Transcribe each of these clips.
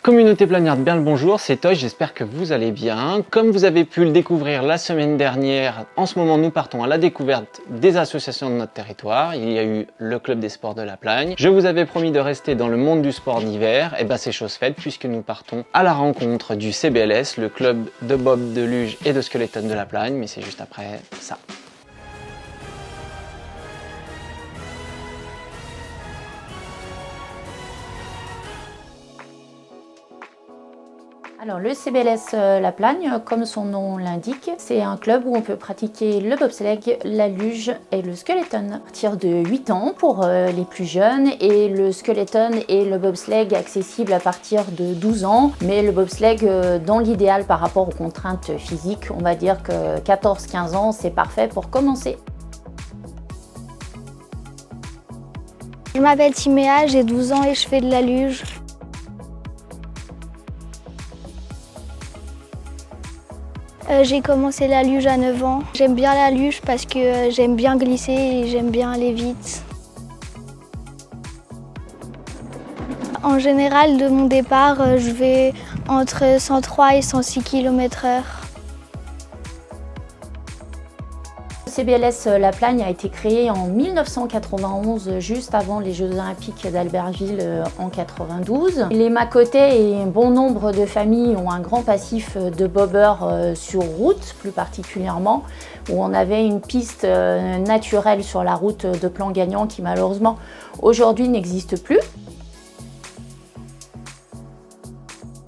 Communauté Plagnarde, bien le bonjour, c'est Toy, j'espère que vous allez bien. Comme vous avez pu le découvrir la semaine dernière, en ce moment nous partons à la découverte des associations de notre territoire. Il y a eu le club des sports de la Plagne. Je vous avais promis de rester dans le monde du sport d'hiver, et ben c'est chose faite puisque nous partons à la rencontre du CBLS, le club de bob, de luge et de skeleton de la Plagne, mais c'est juste après ça. Alors le CBLS La Plagne, comme son nom l'indique, c'est un club où on peut pratiquer le bobsleigh, la luge et le skeleton. À partir de 8 ans pour les plus jeunes et le skeleton et le bobsleigh accessible à partir de 12 ans. Mais le bobsleigh dans l'idéal par rapport aux contraintes physiques, on va dire que 14-15 ans c'est parfait pour commencer. Je m'appelle Timéa, j'ai 12 ans et je fais de la luge. J'ai commencé la luge à 9 ans. J'aime bien la luge parce que j'aime bien glisser et j'aime bien aller vite. En général, de mon départ, je vais entre 103 et 106 km/h. Le CBLS La Plagne a été créé en 1991, juste avant les Jeux Olympiques d'Albertville en 92. Les Macotais et un bon nombre de familles ont un grand passif de bobbers sur route, plus particulièrement, où on avait une piste naturelle sur la route de Plan-Gagnant qui malheureusement aujourd'hui n'existe plus.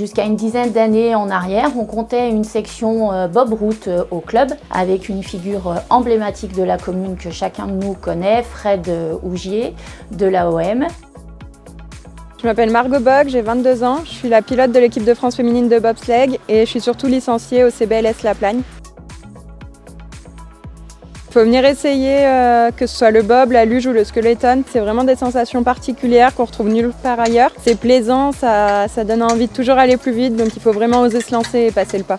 Jusqu'à une dizaine d'années en arrière, on comptait une section Bob Route au club avec une figure emblématique de la commune que chacun de nous connaît, Fred Ougier de l'AOM. Je m'appelle Margot Bock, j'ai 22 ans, je suis la pilote de l'équipe de France féminine de bobsleigh et je suis surtout licenciée au CBLS La Plagne. Il faut venir essayer, que ce soit le bob, la luge ou le skeleton. C'est vraiment des sensations particulières qu'on retrouve nulle part ailleurs. C'est plaisant, ça donne envie de toujours aller plus vite, donc il faut vraiment oser se lancer et passer le pas.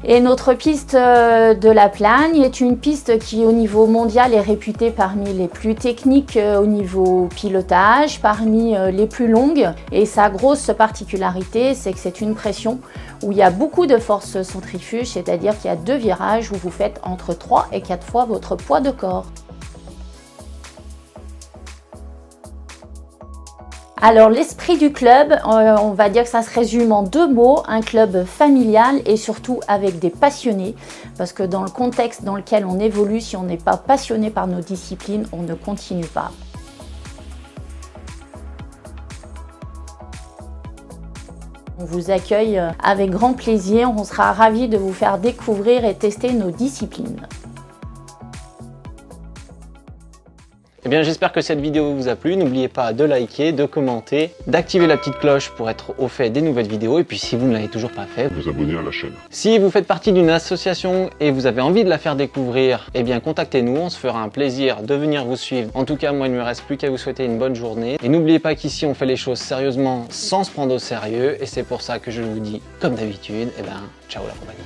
Et notre piste de La Plagne est une piste qui au niveau mondial est réputée parmi les plus techniques au niveau pilotage, parmi les plus longues. Et sa grosse particularité, c'est que c'est une pression où il y a beaucoup de force centrifuge, c'est-à-dire qu'il y a 2 virages où vous faites entre 3 et 4 fois votre poids de corps. Alors l'esprit du club, on va dire que ça se résume en 2 mots, un club familial et surtout avec des passionnés, parce que dans le contexte dans lequel on évolue, si on n'est pas passionné par nos disciplines, on ne continue pas. On vous accueille avec grand plaisir, on sera ravis de vous faire découvrir et tester nos disciplines. Eh bien, j'espère que cette vidéo vous a plu. N'oubliez pas de liker, de commenter, d'activer la petite cloche pour être au fait des nouvelles vidéos. Et puis, si vous ne l'avez toujours pas fait, vous abonner à la chaîne. Si vous faites partie d'une association et vous avez envie de la faire découvrir, eh bien, contactez-nous. On se fera un plaisir de venir vous suivre. En tout cas, moi, il ne me reste plus qu'à vous souhaiter une bonne journée. Et n'oubliez pas qu'ici, on fait les choses sérieusement sans se prendre au sérieux. Et c'est pour ça que je vous dis, comme d'habitude, eh ben, ciao la compagnie.